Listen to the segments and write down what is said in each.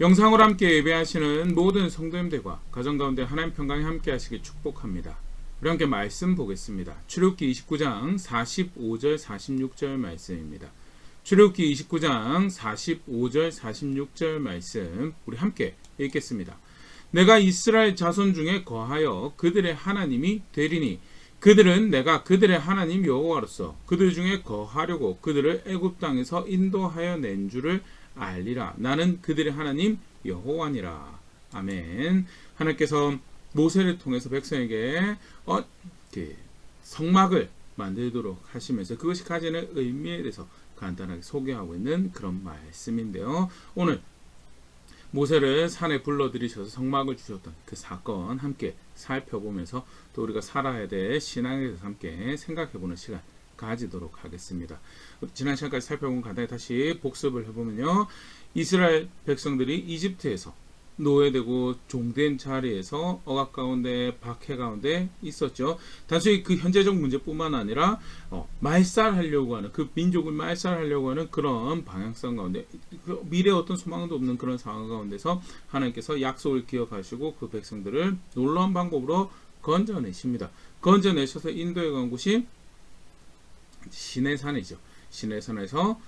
영상으로 함께 예배하시는 모든 성도님들과 가정 가운데 하나님 평강이 함께 하시길 축복합니다. 우리 함께 말씀 보겠습니다. 출애굽기 29장 45절 46절 말씀입니다. 출애굽기 29장 45절 46절 말씀 우리 함께 읽겠습니다. 내가 이스라엘 자손 중에 거하여 그들의 하나님이 되리니 그들은 내가 그들의 하나님 여호와로서 그들 중에 거하려고 그들을 애굽 땅에서 인도하여 낸 줄을 알리라. 나는 그들의 하나님 여호와니라. 아멘. 하나님께서 모세를 통해서 백성에게 성막을 만들도록 하시면서 그것이 가지는 의미에 대해서 간단하게 소개하고 있는 그런 말씀인데요. 오늘 모세를 산에 불러들이셔서 성막을 주셨던 그 사건 함께 살펴보면서 또 우리가 살아야 될 신앙에 대해서 함께 생각해보는 시간 가지도록 하겠습니다. 지난 시간까지 살펴본 간단히 다시 복습을 해보면요. 이스라엘 백성들이 이집트에서 노예되고 종된 자리에서 억압 가운데 박해 가운데 있었죠. 단순히 그 현재적 문제뿐만 아니라 말살하려고 하는 그 민족을 말살하려고 하는 그런 방향성 가운데 미래에 어떤 소망도 없는 그런 상황 가운데서 하나님께서 약속을 기억하시고 그 백성들을 놀라운 방법으로 건져내십니다. 건져내셔서 인도에 간 곳이 시내산이죠. 시내산에서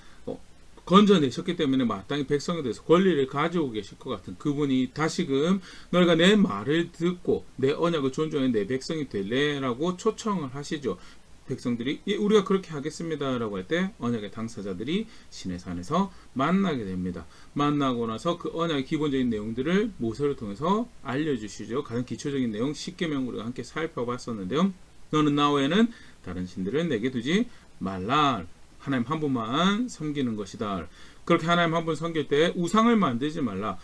건져내셨기 때문에 마땅히 백성에 대해서 권리를 가지고 계실 것 같은 그분이 다시금 너희가 내 말을 듣고 내 언약을 존중해 내 백성이 될래라고 초청을 하시죠. 백성들이 우리가 그렇게 하겠습니다 라고 할 때 언약의 당사자들이 시내산에서 만나게 됩니다. 만나고 나서 그 언약의 기본적인 내용들을 모세를 통해서 알려주시죠. 가장 기초적인 내용 10계명 우리가 함께 살펴봤었는데요. 너는 나 외에는 다른 신들을 내게 두지 말라. 하나님 한 분만 섬기는 것이다. 그렇게 하나님 한 분 섬길 때 우상을 만들지 말라.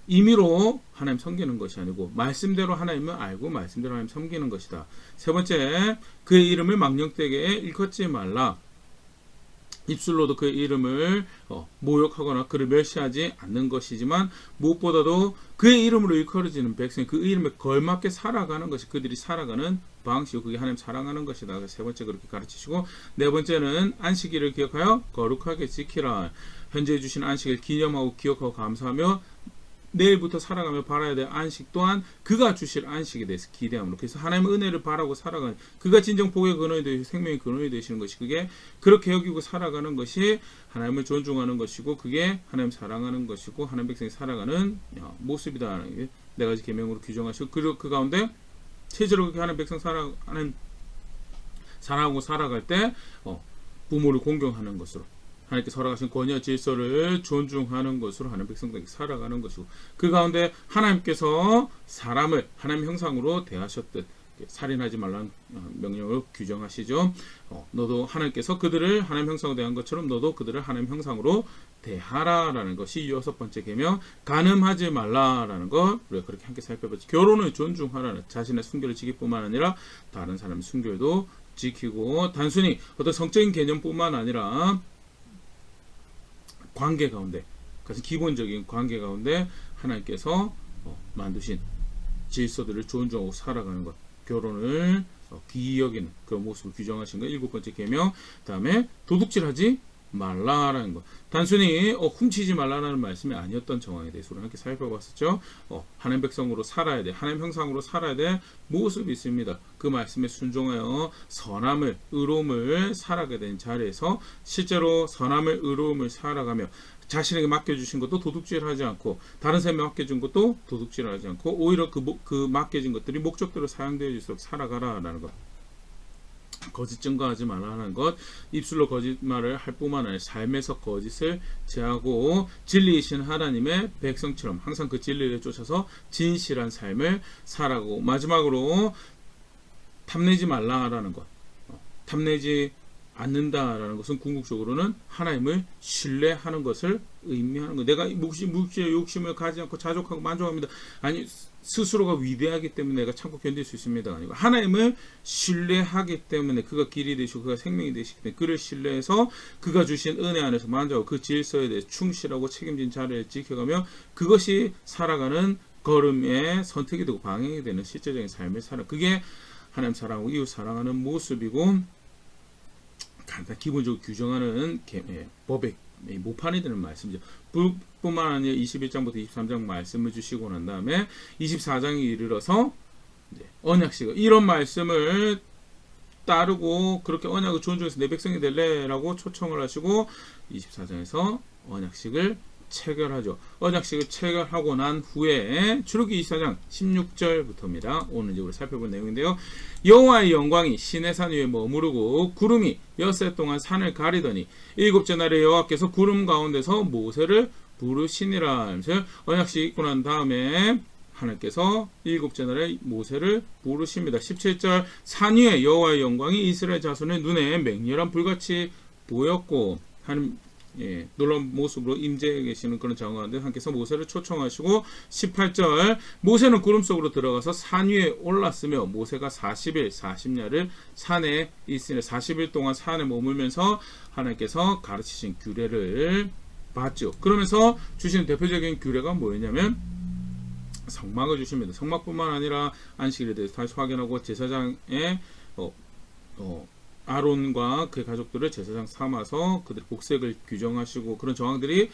임의로 하나님 섬기는 것이 아니고 말씀대로 하나님을 알고 말씀대로 하나님 섬기는 것이다. 세 번째, 그의 이름을 망령되게 일컫지 말라. 입술로도 그의 이름을 모욕하거나 그를 멸시하지 않는 것이지만 무엇보다도 그의 이름으로 일컬어지는 백성이 그 이름에 걸맞게 살아가는 것이 그들이 살아가는 방식이고 그게 하나님 사랑하는 것이다. 세 번째 그렇게 가르치시고 네 번째는 안식일을 기억하여 거룩하게 지키라. 현재 주신 안식을 기념하고 기억하고 감사하며 내일부터 살아가며 바라야 될 안식 또한 그가 주실 안식에 대해서 기대함으로 그래서 하나님의 은혜를 바라고 살아가는 그가 진정 복의 근원이 되시고 생명의 근원이 되시는 것이 그게 그렇게 여기고 살아가는 것이 하나님을 존중하는 것이고 그게 하나님 사랑하는 것이고 하나님 백성이 살아가는 모습이다. 네 가지 계명으로 규정하시고 그 가운데 실제로 그렇게 하나님 백성 사랑하고 살아갈 때 부모를 공경하는 것으로 하나님께서 허락하신 권위와 질서를 존중하는 것으로 하나님 백성들에게 살아가는 것이고 그 가운데 하나님께서 사람을 하나님 형상으로 대하셨듯 살인하지 말라는 명령을 규정하시죠. 너도 하나님께서 그들을 하나님 형상으로 대한 것처럼 너도 그들을 하나님 형상으로 대하라라는 것이 여섯 번째 계명. 간음하지 말라라는 것 우리가 그렇게 함께 살펴봤죠. 결혼을 존중하라는 자신의 순결을 지킬 뿐만 아니라 다른 사람의 순결도 지키고 단순히 어떤 성적인 개념뿐만 아니라 관계 가운데 가장 기본적인 관계 가운데 하나님께서 만드신 질서들을 존중하고 살아가는 것 결혼을 귀히 여기는 그런 모습을 규정하신 것 일곱 번째 계명. 다음에 도둑질하지 말라라는 것 단순히 훔치지 말라는 말씀이 아니었던 정황에 대해서 우리 함께 살펴봤었죠. 하나님 백성으로 살아야 돼 하나님 형상으로 살아야 될 모습이 있습니다. 그 말씀에 순종하여 선함을 의로움을 살아가게 된 자리에서 실제로 선함을 의로움을 살아가며 자신에게 맡겨주신 것도 도둑질하지 않고 다른 사람에게 맡겨준 것도 도둑질하지 않고 오히려 그 맡겨진 것들이 목적대로 사용되어질수록 살아가라라는 것 거짓 증거하지 말라는 것 입술로 거짓말을 할 뿐만 아니라 삶에서 거짓을 제하고 진리이신 하나님의 백성처럼 항상 그 진리를 쫓아서 진실한 삶을 살아가고 마지막으로 탐내지 말라라는 것 탐내지 않는다라는 것은 궁극적으로는 하나님을 신뢰하는 것을 의미하는 것. 내가 묵시의 욕심을 가지 않고 자족하고 만족합니다. 아니 스스로가 위대하기 때문에 내가 참고 견딜 수 있습니다. 아니고 하나님을 신뢰하기 때문에 그가 길이 되시고 그가 생명이 되시기 때문에 그를 신뢰해서 그가 주신 은혜 안에서 만족하고 그 질서에 대해 충실하고 책임진 자리를 지켜가며 그것이 살아가는 걸음의 선택이 되고 방향이 되는 실제적인 삶을 살아. 그게 하나님 사랑하고 이웃 사랑하는 모습이고 간단 기본적으로 규정하는 법의 모판이 되는 말씀이죠. 뿐만 아니라 21장부터 23장 말씀을 주시고 난 다음에 24장에 이르러서 언약식을 이런 말씀을 따르고 그렇게 언약을 존중해서 내 백성이 될래라고 초청을 하시고 24장에서 언약식을 체결하죠. 언약식을 체결하고 난 후에 출애굽기 24장 16절부터입니다. 오늘 이제 우리 살펴볼 내용인데요. 여호와의 영광이 시내산 위에 머무르고 구름이 엿새 동안 산을 가리더니 일곱째 날에 여호와께서 구름 가운데서 모세를 부르시니라 하면서 언약식 있고 난 다음에 하나님께서 일곱째 날에 모세를 부르십니다. 17절 산 위에 여호와의 영광이 이스라엘 자손의 눈에 맹렬한 불같이 보였고 하는 놀라운 모습으로 임재해 계시는 그런 장관 가운데 하나님께서 모세를 초청하시고 18절 모세는 구름 속으로 들어가서 산 위에 올랐으며 모세가 40일 40야를 산에 있으니 40일 동안 산에 머물면서 하나님께서 가르치신 규례를 봤죠. 그러면서 주시는 대표적인 규례가 뭐였냐면 성막을 주십니다. 성막뿐만 아니라 안식일에 대해서 다시 확인하고 제사장의 아론과 그의 가족들을 제사장 삼아서 그들의 복색을 규정하시고 그런 정황들이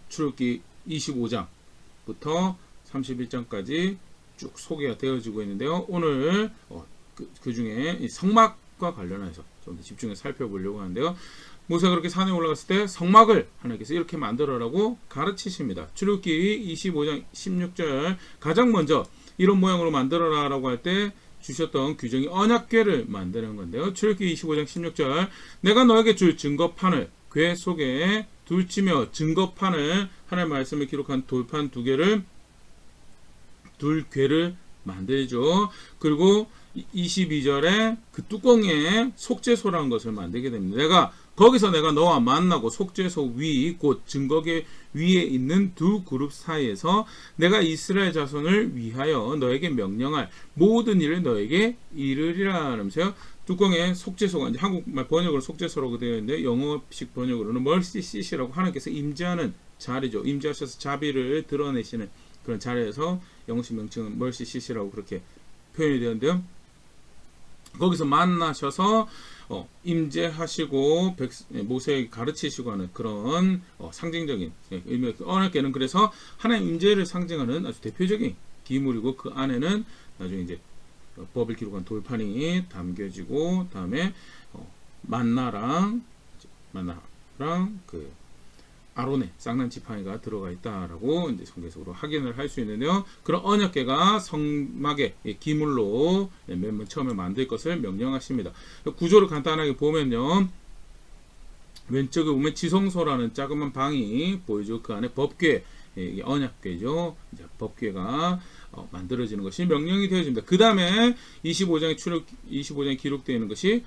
출애굽기 25장부터 31장까지 쭉 소개가 되어지고 있는데요. 오늘 그 중에 이 성막과 관련해서 좀 더 집중해서 살펴보려고 하는데요. 모세가 그렇게 산에 올라갔을 때 성막을 하나님께서 이렇게 만들어라고 가르치십니다. 출애굽기 25장 16절 가장 먼저 이런 모양으로 만들어라라고 할 때 주셨던 규정이 언약궤를 만드는 건데요. 출애굽기 25장 16절 내가 너에게 줄 증거판을 궤 속에 둘치며 증거판을 하나님의 말씀을 기록한 돌판 두 개를 둘 궤를 만들죠. 그리고 22절에 그 뚜껑에 속죄소라는 것을 만들게 됩니다. 거기서 내가 너와 만나고 속죄소 위 곧 증거궤 위에 있는 두 그룹 사이에서 내가 이스라엘 자손을 위하여 너에게 명령할 모든 일을 너에게 이르리라 하면서요. 뚜껑에 속죄소가 이제 한국말 번역으로 속죄소라고 되어 있는데 영어식 번역으로는 멀시 시시라고 하나님께서 임재하는 자리죠. 임재하셔서 자비를 드러내시는 그런 자리에서 영어식 명칭은 멀시 시시라고 그렇게 표현이 되었는데요. 거기서 만나셔서 임재하시고 모세에게 가르치시고 하는 그런 상징적인 의미의 언약궤는 그래서 하나님 임재를 상징하는 아주 대표적인 기물이고 그 안에는 나중에 이제 법을 기록한 돌판이 담겨지고 다음에 만나랑 그 아론의 쌍난 지팡이가 들어가 있다라고 이제 성경적으로 확인을 할 수 있는데요. 그런 언약궤가 성막의 기물로 맨 처음에 만들 것을 명령하십니다. 구조를 간단하게 보면요. 왼쪽에 보면 지성소라는 자그만 방이 보이죠. 그 안에 법궤, 언약궤죠. 이제 법궤가 만들어지는 것이 명령이 되어집니다. 그 다음에 25장에 기록되어 있는 것이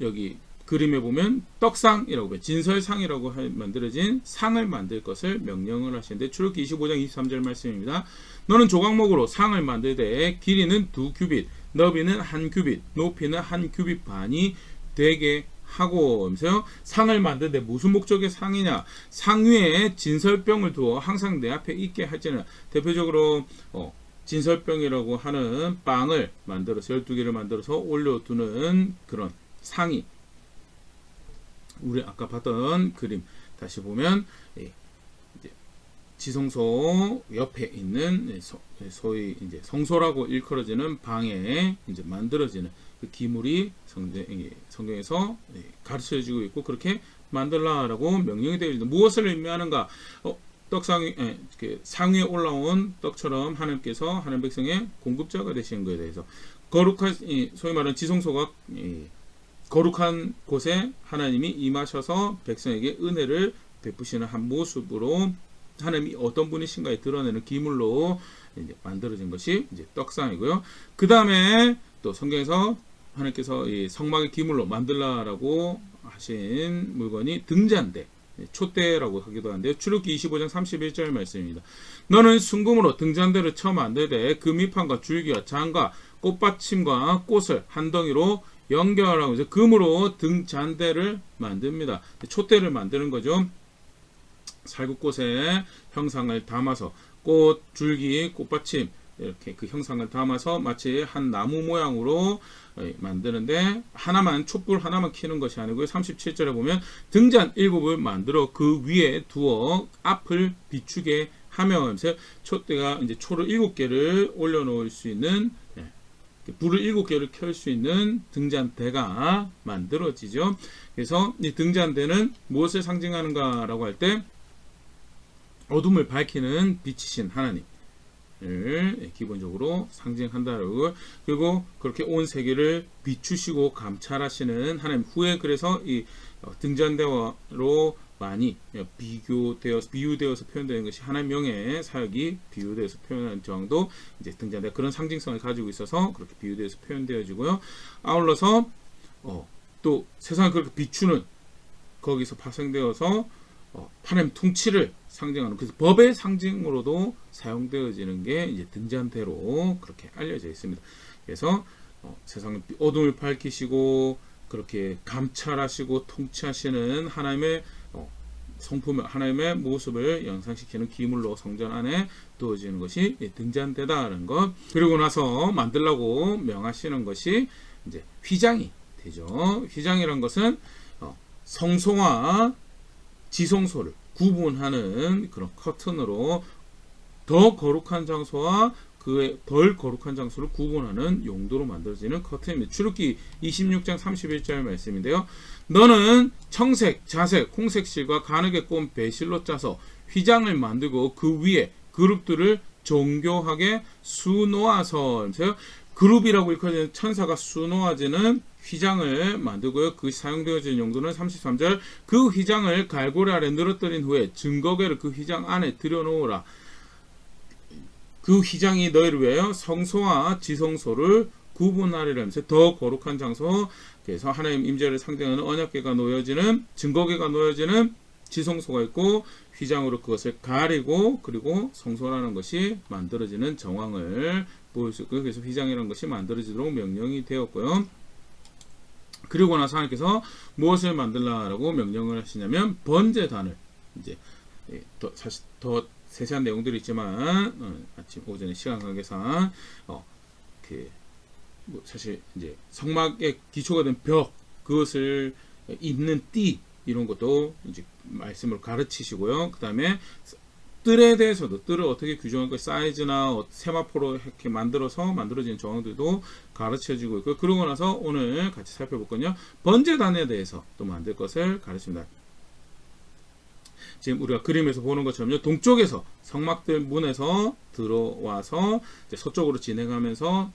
여기 그림에 보면 떡상이라고 해요. 진설상이라고 만들어진 상을 만들 것을 명령을 하시는데 출애굽기 25장 23절 말씀입니다. 너는 조각목으로 상을 만들되 길이는 2규빗, 너비는 1규빗, 높이는 1규빗 반이 되게 하고 하면서요. 상을 만드는데 무슨 목적의 상이냐? 상 위에 진설병을 두어 항상 내 앞에 있게 할지는 대표적으로 진설병이라고 하는 빵을 만들어서 12개를 만들어서 올려두는 그런 상이 우리 아까 봤던 그림 다시 보면 지성소 옆에 있는 소위 이제 성소라고 일컬어지는 방에 이제 만들어지는 그 기물이 성경에서 가르쳐지고 있고 그렇게 만들라라고 명령이 되어 있습니다. 무엇을 의미하는가? 떡상 상 위에 올라온 떡처럼 하나님께서 하나님 백성의 공급자가 되시는 것에 대해서 거룩한 소위 말하는 지성소가 거룩한 곳에 하나님이 임하셔서 백성에게 은혜를 베푸시는 한 모습으로 하나님이 어떤 분이신가에 드러내는 기물로 이제 만들어진 것이 이제 떡상이고요. 그 다음에 또 성경에서 하나님께서 이 성막의 기물로 만들라라고 하신 물건이 등잔대, 촛대라고 하기도 하는데요. 출애굽기 25장 31절 말씀입니다. 너는 순금으로 등잔대를 쳐 만들되 그 밑판과 줄기와 장과 꽃받침과 꽃을 한 덩이로 연결하고 이제 금으로 등잔대를 만듭니다. 촛대를 만드는 거죠. 살구꽃의 형상을 담아서 꽃, 줄기, 꽃받침 이렇게 그 형상을 담아서 마치 한 나무 모양으로 만드는데 하나만 촛불 하나만 켜는 것이 아니고요. 37절에 보면 등잔 7을 만들어 그 위에 두어 앞을 비추게 하며 촛대가 이제 초를 7개를 올려놓을 수 있는 불을 7개를 켤 수 있는 등잔대가 만들어지죠. 그래서 이 등잔대는 무엇을 상징하는가라고 할 때 어둠을 밝히는 빛이신 하나님을 기본적으로 상징한다라고, 그리고 그렇게 온 세계를 비추시고 감찰하시는 하나님. 후에 그래서 이 등잔대로 많이 비유되어서 표현되는 것이 하나님 명예의 사역이 비유되어서 표현하는 정도, 이제 등잔대 그런 상징성을 가지고 있어서 그렇게 비유되어서 표현되어지고요. 아울러서 또 세상을 그렇게 비추는, 거기서 파생되어서 하나님 통치를 상징하는, 그래서 법의 상징으로도 사용되어지는 게 이제 등잔대로 그렇게 알려져 있습니다. 그래서 세상의 어둠을 밝히시고 그렇게 감찰하시고 통치하시는 하나님의 성품을, 하나님의 모습을 연상시키는 기물로 성전 안에 두어지는 것이 등잔대다라는 것. 그리고 나서 만들라고 명하시는 것이 이제 휘장이 되죠. 휘장이란 것은 성소와 지성소를 구분하는 그런 커튼으로 더 거룩한 장소와 그의 덜 거룩한 장소를 구분하는 용도로 만들어지는 커튼입니다. 출애굽기 26장 31절 말씀인데요. 너는 청색, 자색, 홍색 실과 가늘게 꼰 배실로 짜서 휘장을 만들고 그 위에 그룹들을 정교하게 수놓아서, 그룹이라고 일컬어지는 천사가 수놓아지는 휘장을 만들고요. 그 사용되어지는 용도는 33절 그 휘장을 갈고리 아래 늘어뜨린 후에 증거궤를 그 휘장 안에 들여놓으라. 그 휘장이 너희를 위하여 성소와 지성소를 구분하리라면서 더 거룩한 장소, 그래서 하나님 임재를 상징하는 언약궤가 놓여지는, 증거궤가 놓여지는 지성소가 있고 휘장으로 그것을 가리고, 그리고 성소라는 것이 만들어지는 정황을 보일 수 있고요. 그래서 휘장이라는 것이 만들어지도록 명령이 되었고요. 그리고 나서 하나님께서 무엇을 만들라라고 명령을 하시냐면 번제단을, 이제 사실 더 세세한 내용들이 있지만 아침 오전에 시간 관계상 사실 이제 성막의 기초가 된 벽, 그것을 잇는 띠, 이런 것도 이제 말씀으로 가르치시고요. 그 다음에 뜰에 대해서도, 뜰을 어떻게 규정할 것, 사이즈나 세마포로 이렇게 만들어지는 정황들도 가르쳐지고 있고, 그러고 나서 오늘 같이 살펴볼 건요, 번제단에 대해서 또 만들 것을 가르칩니다. 지금 우리가 그림에서 보는 것처럼요, 동쪽에서 성막들 문에서 들어와서 이제 서쪽으로 진행하면서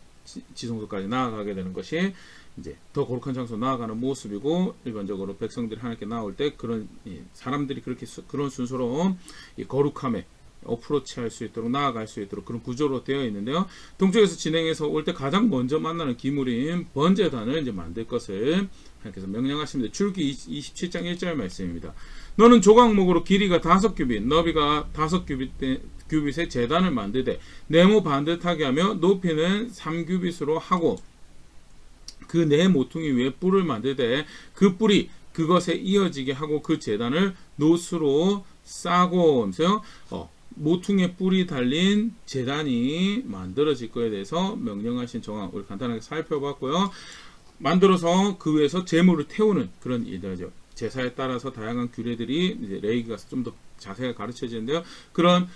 지성소까지 나아가게 되는 것이 이제 더 거룩한 장소로 나아가는 모습이고, 일반적으로 백성들이 하나님께 나올 때 그런 사람들이 그렇게 그런 순서로 이 거룩함에 어프로치할 수 있도록, 나아갈 수 있도록 그런 구조로 되어 있는데요. 동쪽에서 진행해서 올 때 가장 먼저 만나는 기물인 번제단을 이제 만들 것을 하나님께서 명령하십니다. 출애굽기 27장 1절 말씀입니다. 너는 조각목으로 길이가 5규빗, 너비가 5규빗의 제단을 만들되 네모 반듯하게 하며 높이는 3규빗으로 하고 그 네 모퉁이 위에 뿔을 만들되 그 뿔이 그것에 이어지게 하고 그 제단을 노수로 싸고, 모퉁이에 뿔이 달린 제단이 만들어질 것에 대해서 명령하신 정황 우리 간단하게 살펴봤고요. 만들어서 그 위에서 제물을 태우는 그런 일들이죠. 제사에 따라서 다양한 규례들이 이제 레위기가 좀 더 자세하게 가르쳐지는데요. 그런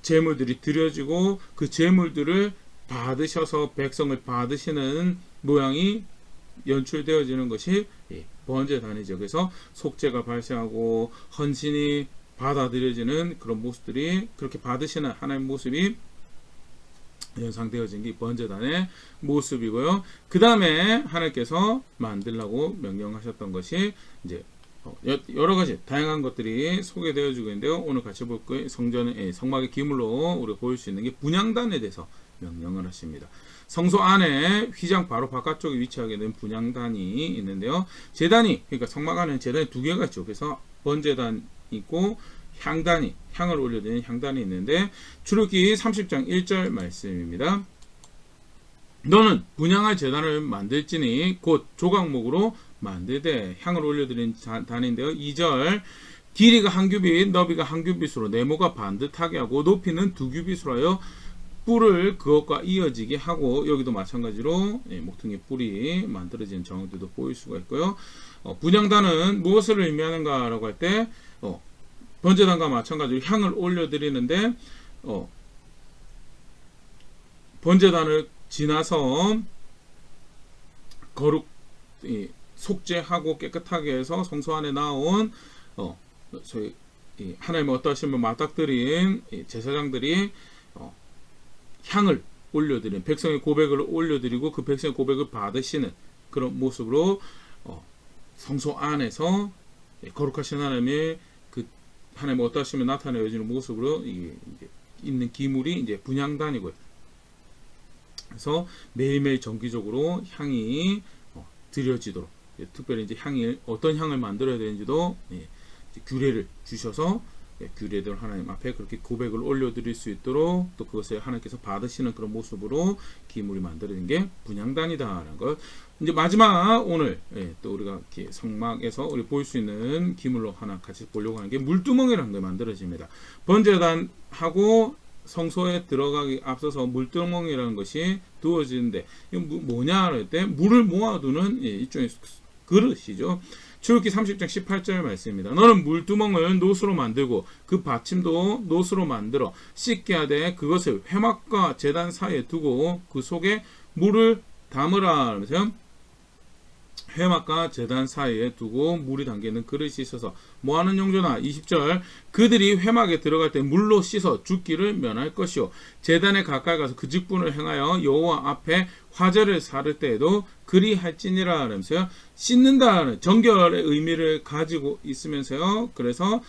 제물들이 드려지고 그 제물들을 받으셔서 백성을 받으시는 모양이 연출되어지는 것이 번제단이죠. 그래서 속죄가 발생하고 헌신이 받아들여지는 그런 모습들이, 그렇게 받으시는 하나님의 모습이 연상되어진 게 번제단의 모습이고요. 그 다음에 하나님께서 만들라고 명령하셨던 것이 이제 여러 가지 다양한 것들이 소개되어지고 있는데요. 오늘 같이 볼 거예요. 성막의 기물로 우리가 보일 수 있는 게 분향단에 대해서 명령을 하십니다. 성소 안에 휘장 바로 바깥쪽에 위치하게 된 분향단이 있는데요. 제단이, 그러니까 성막 안에는 제단이 2개가 있죠. 그래서 번제단이 있고 향단이, 향을 올려드리는 향단이 있는데, 출애굽기 30장 1절 말씀입니다. 너는 분향할 제단을 만들지니 곧 조각목으로 만들되 향을 올려드리는 단인데요. 2절 길이가 1규빗, 너비가 1규빗으로 네모가 반듯하게 하고 높이는 2규빗으로 하여 뿔을 그것과 이어지게 하고, 여기도 마찬가지로 목퉁이 뿔이 만들어지는 정황들도 보일 수가 있고요. 분향단은 무엇을 의미하는가라고 할 때 번제단과 마찬가지로 향을 올려드리는데 번제단을 지나서 거룩 속죄하고 깨끗하게 해서 성소 안에 나온 저희 하나님의 어떠하시면 맞닥뜨린 제사장들이 향을 올려드리는, 백성의 고백을 올려드리고 그 백성의 고백을 받으시는 그런 모습으로 성소 안에서 거룩하신 하나님의 그 하나님의 어떠하시면 나타내어지는 모습으로 있는 기물이 이제 분향단이고요. 그래서 매일매일 정기적으로 향이 드려지도록, 특별히 이제 향이 어떤 향을 만들어야 되는지도 규례를 주셔서 규례대로 하나님 앞에 그렇게 고백을 올려드릴 수 있도록, 또 그것을 하나님께서 받으시는 그런 모습으로 기물이 만들어진 게 분향단이다라는 것. 이제 마지막 오늘 또 우리가 이렇게 성막에서 우리 볼 수 있는 기물로 하나 같이 보려고 하는 게 물두멍이라는 게 만들어집니다. 번제단하고 성소에 들어가기 앞서서 물두멍이라는 것이 두어지는데, 이거 뭐냐 할 때 물을 모아두는 일종의 그릇이죠. 출애굽기 30장 18절 말씀입니다. 너는 물두멍을 노수로 만들고 그 받침도 노수로 만들어 씻게 하되 그것을 회막과 제단 사이에 두고 그 속에 물을 담으라 하면서, 회막과 제단 사이에 두고 물이 담기는 그릇이 있어서 뭐하는 용도나. 20절 그들이 회막에 들어갈 때 물로 씻어 죽기를 면할 것이요 제단에 가까이 가서 그 직분을 행하여 여호와 앞에 화제를 사를 때에도 그리할지니라 하면서요, 씻는다는 정결의 의미를 가지고 있으면서요, 그래서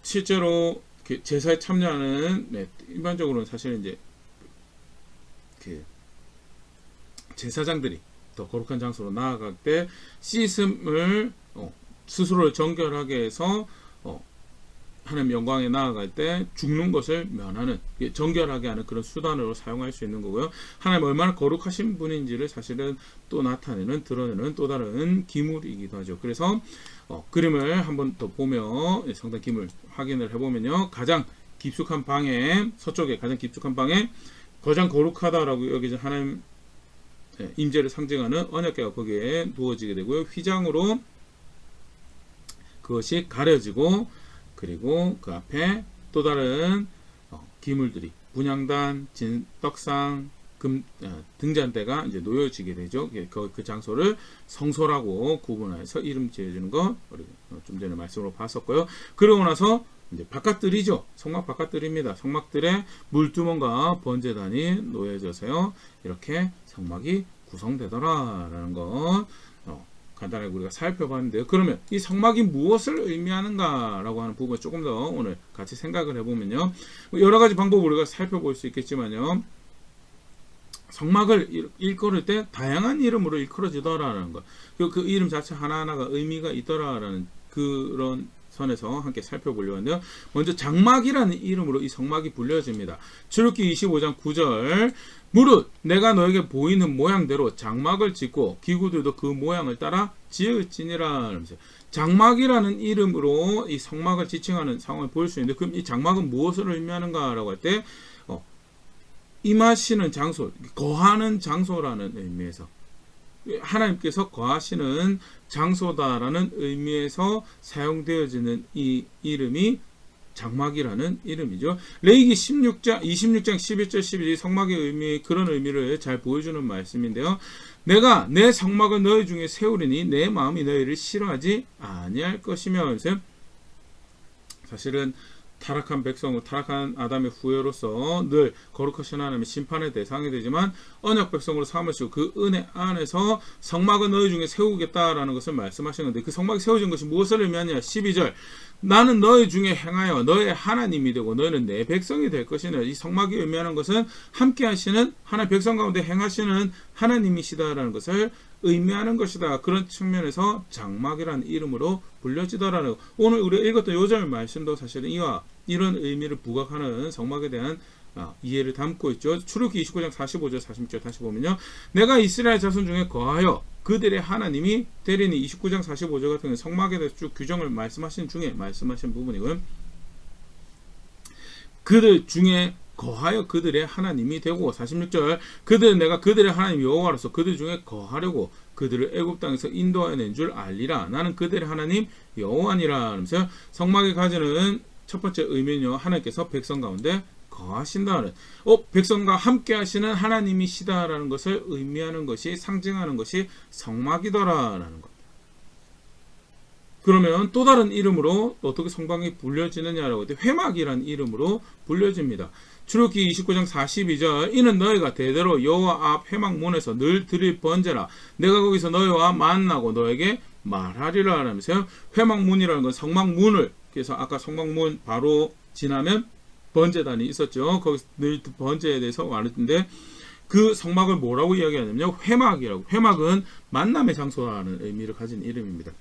실제로 제사에 참여하는 일반적으로는 사실 이제 제사장들이 더 거룩한 장소로 나아갈 때 씻음을 스스로를 정결하게 해서 하나님 영광에 나아갈 때 죽는 것을 면하는, 정결하게 하는 그런 수단으로 사용할 수 있는 거고요. 하나님 얼마나 거룩하신 분인지를 사실은 또 나타내는, 드러내는 또 다른 기물이기도 하죠. 그래서 그림을 한번 더 보며 성당 기물 확인을 해보면요, 가장 깊숙한 방에, 서쪽에 가장 깊숙한 방에 가장 거룩하다라고 여기서 하나님 임재를 상징하는 언약궤가 거기에 두어지게 되고요. 휘장으로 그것이 가려지고, 그리고 그 앞에 또 다른 기물들이 분향단, 떡상, 등잔대가 이제 놓여지게 되죠. 그 장소를 성소라고 구분해서 이름 지어주는 거 우리 좀 전에 말씀으로 봤었고요. 그러고 나서 이제 바깥들이죠. 성막 바깥들입니다. 성막들의 물두멍과 번제단이 놓여져서요, 이렇게 성막이 구성되더라라는 것 간단하게 우리가 살펴봤는데요. 그러면 이 성막이 무엇을 의미하는가라고 하는 부분을 조금 더 오늘 같이 생각을 해보면요, 여러 가지 방법을 우리가 살펴볼 수 있겠지만요, 성막을 일컬을 때 다양한 이름으로 일컬어지더라라는 것, 그 이름 자체 하나하나가 의미가 있더라라는 그런 선에서 함께 살펴보려고 하는데요. 먼저 장막이라는 이름으로 이 성막이 불려집니다. 출애굽기 25장 9절 무릇 내가 너에게 보이는 모양대로 장막을 짓고 기구들도 그 모양을 따라 지을지니라 하면서, 장막이라는 이름으로 이 성막을 지칭하는 상황을 볼 수 있는데, 그럼 이 장막은 무엇을 의미하는가라고 할 때 임하시는 장소, 거하는 장소라는 의미에서, 하나님께서 거하시는 장소다라는 의미에서 사용되어지는 이 이름이 장막이라는 이름이죠. 레위기 26장 11절 12절 성막의 의미, 그런 의미를 잘 보여주는 말씀인데요. 내가 내 성막을 너희 중에 세우리니 내 마음이 너희를 싫어하지 아니할 것이며, 사실은 타락한 백성, 타락한 아담의 후예로서 늘 거룩하신 하나님의 심판의 대상이 되지만 언약 백성으로 삼으시고 그 은혜 안에서 성막을 너희 중에 세우겠다라는 것을 말씀하시는데, 그 성막이 세워진 것이 무엇을 의미하냐. 12절 나는 너희 중에 행하여 너의 하나님이 되고 너희는 내 백성이 될 것이냐. 이 성막이 의미하는 것은 함께 하시는 하나님 백성 가운데 행하시는 하나님이시다라는 것을 의미하는 것이다. 그런 측면에서 장막이라는 이름으로 불려지더라는, 오늘 우리가 읽었던 요절 말씀도 사실은 이와 이런 의미를 부각하는 성막에 대한 이해를 담고 있죠. 출애굽기 29장 45절 46절 다시 보면요, 내가 이스라엘 자손 중에 거하여 그들의 하나님이 되리니. 29장 45절 같은 경우는 성막에 대해서 쭉 규정을 말씀하신 중에 말씀하신 부분이고요. 그들 중에 거하여 그들의 하나님이 되고 46절 그들은 내가 그들의 하나님 여호와로서 그들 중에 거하려고 그들을 애굽 땅에서 인도하여 낸 줄 알리라. 나는 그들의 하나님 여호와니라. 하면서 성막이 가지는 첫 번째 의미는요, 하나님께서 백성 가운데 거하신다는 백성과 함께 하시는 하나님이시다라는 것을 의미하는 것이, 상징하는 것이 성막이더라라는 것. 그러면 또 다른 이름으로 어떻게 성막이 불려지느냐라고 할 때 회막이라는 이름으로 불려집니다. 출애굽기 29장 42절 이는 너희가 대대로 여호와 앞 회막문에서 늘 드릴 번제라. 내가 거기서 너희와 만나고 너에게 말하리라. 하면서요, 회막문이라는 건 성막문을, 그래서 아까 성막문 바로 지나면 번제단이 있었죠. 거기서 늘 번제에 대해서 말했는데 그 성막을 뭐라고 이야기하냐면요, 회막이라고. 회막은 만남의 장소라는 의미를 가진 이름입니다.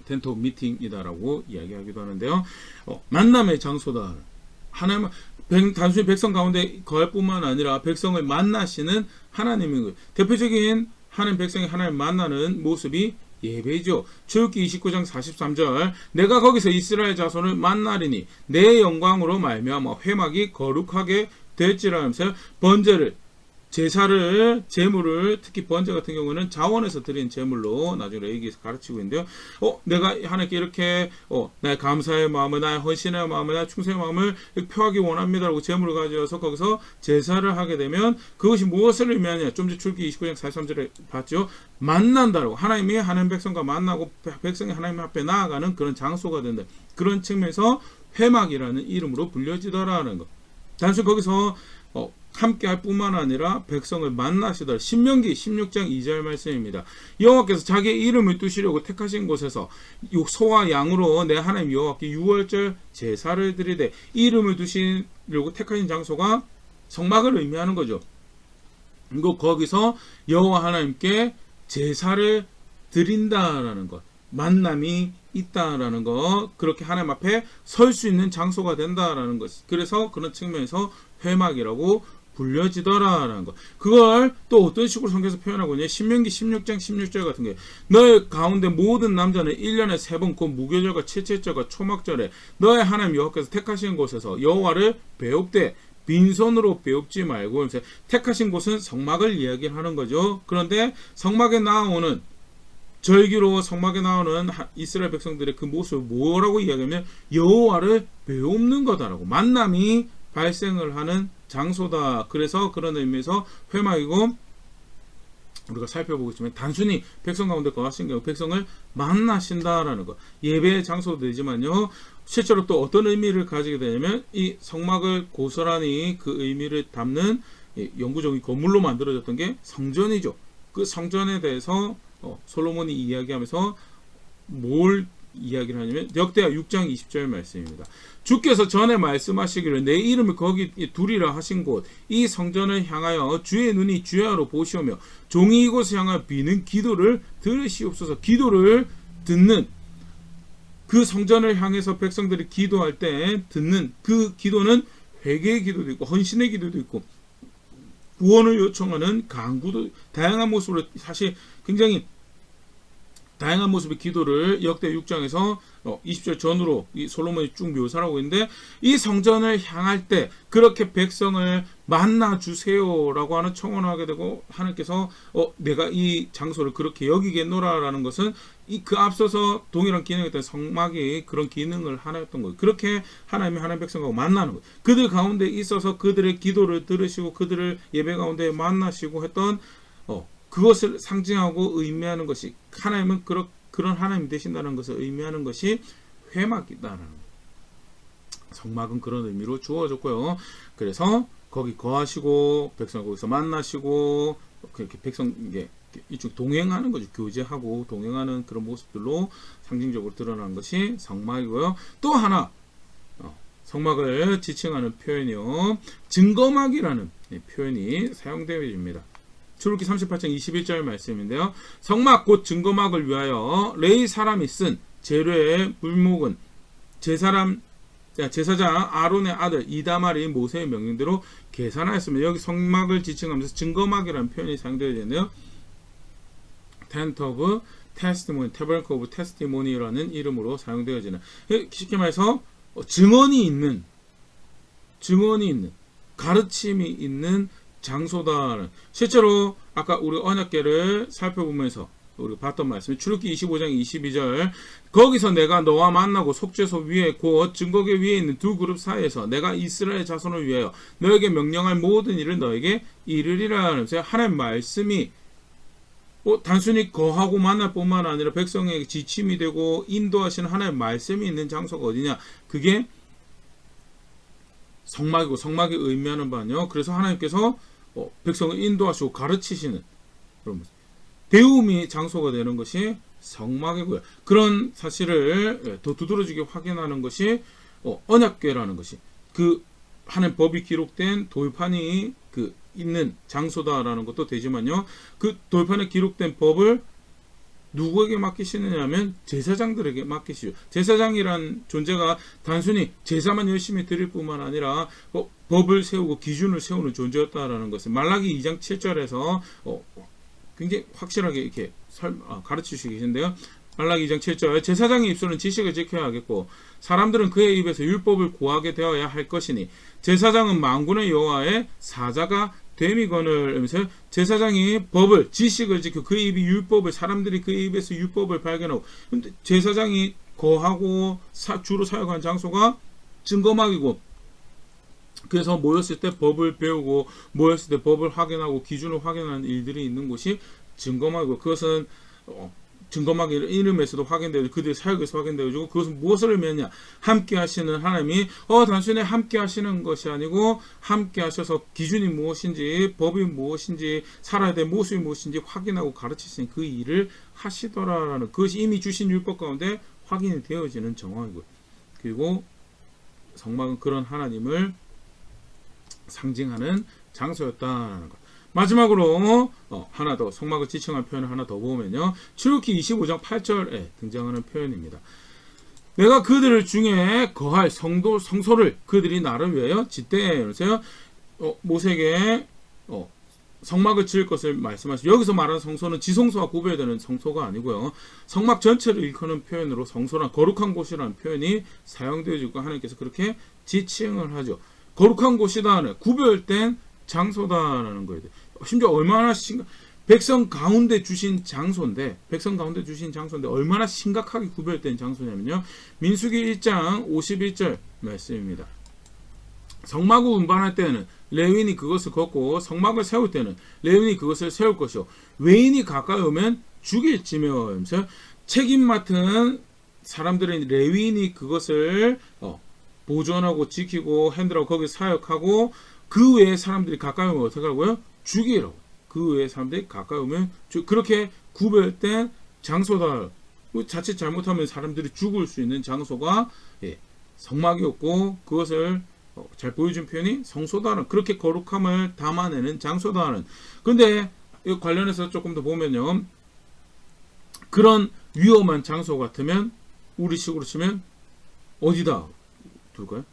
텐트 오브 미팅이다라고 이야기하기도 하는데요. 만남의 장소다. 하나님, 단순히 백성 가운데 거할 뿐만 아니라 백성을 만나시는 하나님인 거예요. 대표적인 하나님 백성이 하나님 만나는 모습이 예배죠. 출애굽기 29장 43절 내가 거기서 이스라엘 자손을 만나리니 내 영광으로 말미암아 회막이 거룩하게 될지라. 하면서 번제를, 제사를, 제물을, 특히 번제 같은 경우는 자원에서 드린 제물로 나중에 레위기에서 가르치고 있는데요. 내가 하나님께 이렇게 나의 감사의 마음을, 나의 헌신의 마음을, 나의 충성의 마음을 표하기 원합니다라고 제물을 가져와서 거기서 제사를 하게 되면 그것이 무엇을 의미하냐? 좀 전에 출애굽기 29장 43절에 봤죠. 만난다라고. 하나님이 하나님 백성과 만나고 백성이 하나님 앞에 나아가는 그런 장소가 된다. 그런 측면에서 회막이라는 이름으로 불려지더라는 것. 단순히 거기서 함께 할 뿐만 아니라 백성을 만나시더라. 신명기 16장 2절 말씀입니다. 여호와께서 자기의 이름을 두시려고 택하신 곳에서 소와 양으로 내 하나님 여호와께 유월절 제사를 드리되, 이름을 두시려고 택하신 장소가 성막을 의미하는 거죠. 그리고 거기서 여호와 하나님께 제사를 드린다라는 것, 만남이 있다라는 것, 그렇게 하나님 앞에 설 수 있는 장소가 된다라는 것. 그래서 그런 측면에서 회막이라고 불려지더라라는 것. 그걸 또 어떤 식으로 성경에서 표현하고 있냐? 신명기 16장 16절 같은 게 너의 가운데 모든 남자는 1년에 3번 곧 무교절과 칠칠절과 초막절에 너의 하나님 여호와께서 택하신 곳에서 여호와를 배웁되 빈손으로 배웁지 말고. 택하신 곳은 성막을 이야기하는 거죠. 그런데 성막에 나오는, 절기로 성막에 나오는 이스라엘 백성들의 그 모습을 뭐라고 이야기하면 여호와를 배웁는 거다라고. 만남이 발생을 하는 장소다. 그래서 그런 의미에서 회막이고, 우리가 살펴보고 있으면 단순히 백성 가운데 거하신 경우 백성을 만나신다라는 것, 예배의 장소도 되지만요, 실제로 또 어떤 의미를 가지게 되냐면 이 성막을 고스란히 그 의미를 담는 영구적인 건물로 만들어졌던 게 성전이죠. 그 성전에 대해서 솔로몬이 이야기하면서 뭘 이야기를 하냐면 역대하 6장 20절 말씀입니다. 주께서 전에 말씀하시기를 내 이름을 거기 두리라 하신 곳 이 성전을 향하여 주의 눈이 주야로 보시오며 종이 이곳을 향하여 비는 기도를 들으시옵소서. 기도를 듣는, 그 성전을 향해서 백성들이 기도할 때 듣는 그 기도는 회개의 기도도 있고 헌신의 기도도 있고 구원을 요청하는 간구도, 다양한 모습으로, 사실 굉장히 다양한 모습의 기도를 역대 6장에서 20절 전후로 이 솔로몬이 쭉 묘사하고 있는데, 이 성전을 향할 때 그렇게 백성을 만나 주세요라고 하는 청원을 하게 되고, 하나님께서 내가 이 장소를 그렇게 여기겠노라라는 것은 그 앞서서 동일한 기능이었던 성막이 그런 기능을 하나였던 거예요. 그렇게 하나님이 하나님 백성하고 만나는 거예요. 그들 가운데 있어서 그들의 기도를 들으시고 그들을 예배 가운데 만나시고 했던 그것을 상징하고 의미하는 것이, 하나님은 그런 하나님 되신다는 것을 의미하는 것이 회막이다라는 거예요. 성막은 그런 의미로 주어졌고요. 그래서 거기 거하시고 백성 거기서 만나시고 그렇게 백성 이쪽 동행하는 거죠. 교제하고 동행하는 그런 모습들로 상징적으로 드러나는 것이 성막이고요. 또 하나 성막을 지칭하는 표현이요, 증거막이라는 표현이 사용되어집니다. 출애굽기 38장 21절 말씀인데요. 성막 곧 증거막을 위하여 레위 사람이 쓴 재료의 물목은 제사장 아론의 아들 이다말이 모세의 명령대로 계산하였습니다. 여기 성막을 지칭하면서 증거막이라는 표현이 사용되어지는데요. Tent of Testimony, Tabernacle of Testimony라는 이름으로 사용되어지는, 쉽게 말해서 증언이 있는 증언이 있는, 가르침이 있는 장소다. 실제로 아까 우리 언약궤를 살펴보면서 우리 봤던 말씀, 출애굽기 25장 22절, 거기서 내가 너와 만나고 속죄소 위에 곧 증거궤 위에 있는 두 그룹 사이에서 내가 이스라엘 자손을 위하여 너에게 명령할 모든 일을 너에게 이르리라 하면서 하나님 말씀이 단순히 거하고 만날 뿐만 아니라 백성에게 지침이 되고 인도하시는 하나님 말씀이 있는 장소가 어디냐? 그게 성막이고, 성막이 의미하는 바는요, 그래서 하나님께서 백성을 인도하시고 가르치시는 그런 모습. 배움이 장소가 되는 것이 성막이고요. 그런 사실을 더 두드러지게 확인하는 것이 언약궤라는 것이, 그 하나님 법이 기록된 돌판이 그 있는 장소다라는 것도 되지만요, 그 돌판에 기록된 법을 누구에게 맡기시느냐 하면 제사장들에게 맡기시죠. 제사장이란 존재가 단순히 제사만 열심히 드릴 뿐만 아니라 법을 세우고 기준을 세우는 존재였다라는 것을 말라기 2장 7절에서 굉장히 확실하게 이렇게 가르치시고 계신데요. 말라기 2장 7절, 제사장의 입술은 지식을 지켜야 하겠고 사람들은 그의 입에서 율법을 구하게 되어야 할 것이니 제사장은 만군의 여호와의 사자가 됨이거늘. 하면서 제사장이 법을, 지식을 지켜 그 입이 율법을, 사람들이 그 입에서 율법을 발견하고, 근데 제사장이 거하고 주로 사역하는 장소가 증거막이고, 그래서 모였을 때 법을 배우고 모였을 때 법을 확인하고 기준을 확인하는 일들이 있는 곳이 증거막이고, 그것은 증거막 이름에서도 확인되고 그들의 사역에서 확인되어지고, 그것은 무엇을 의미하냐? 함께 하시는 하나님이 단순히 함께 하시는 것이 아니고 함께 하셔서 기준이 무엇인지, 법이 무엇인지, 살아야 될 모습이 무엇인지 확인하고 가르치시는 그 일을 하시더라라는, 그것이 이미 주신 율법 가운데 확인이 되어지는 정황이고요. 그리고 성막은 그런 하나님을 상징하는 장소였다라는 것. 마지막으로 하나 더, 성막을 지칭한 표현을 하나 더 보면요, 출애굽기 25장 8절에 등장하는 표현입니다. 내가 그들 중에 거할 성소를 그들이 나를 위하여 짓되. 그래서 모세에게 성막을 지을 것을 말씀하시죠. 여기서 말하는 성소는 지성소와 구별되는 성소가 아니고요, 성막 전체를 일컫는 표현으로 성소란 거룩한 곳이라는 표현이 사용되어지고 하나님께서 그렇게 지칭을 하죠. 거룩한 곳이다, 구별된 장소다라는 거예요. 심지어 얼마나 백성 가운데 주신 장소인데 얼마나 심각하게 구별된 장소냐면요, 민수기 1장 51절 말씀입니다. 성막을 운반할 때는 레위인이 그것을 걷고 성막을 세울 때는 레위인이 그것을 세울 것이요 외인이 가까이 오면 죽일지며. 하면서 책임 맡은 사람들은 레위인이 그것을 보존하고 지키고 핸들하고 거기 사역하고, 그 외에 사람들이 가까이 오면 어떻게 하고요? 죽이라고. 그 외에 사람들이 가까이 오면 그렇게 구별된 장소다. 자칫 잘못하면 사람들이 죽을 수 있는 장소가 성막이었고, 그것을 잘 보여준 표현이 성소다는, 그렇게 거룩함을 담아내는 장소다는. 그런데 이 관련해서 조금 더 보면요, 그런 위험한 장소 같으면 우리식으로 치면 어디다 둘까요?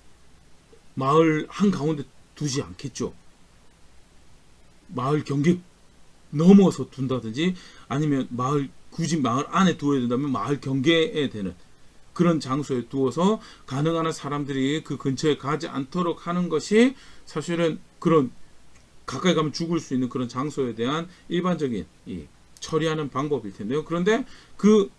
마을 한가운데 두지 않겠죠. 마을 경계 넘어서 둔다든지, 아니면 굳이 마을 안에 두어야 된다면 마을 경계에 되는 그런 장소에 두어서 가능한 한 사람들이 그 근처에 가지 않도록 하는 것이 사실은 그런 가까이 가면 죽을 수 있는 그런 장소에 대한 일반적인 처리하는 방법일 텐데요. 그런데 그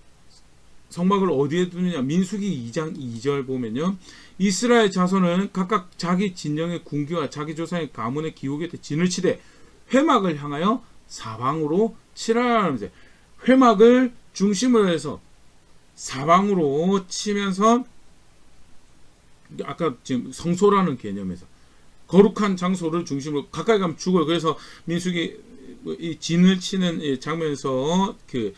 성막을 어디에 두느냐? 민수기 2장 2절 보면요, 이스라엘 자손은 각각 자기 진영의 군기와 자기 조상의 가문의 기옥에 진을 치되 회막을 향하여 사방으로 치라라는, 회막을 중심으로 해서 사방으로 치면서, 아까 지금 성소라는 개념에서 거룩한 장소를 중심으로, 가까이 가면 죽어요. 그래서 민수기 이 진을 치는 장면에서 그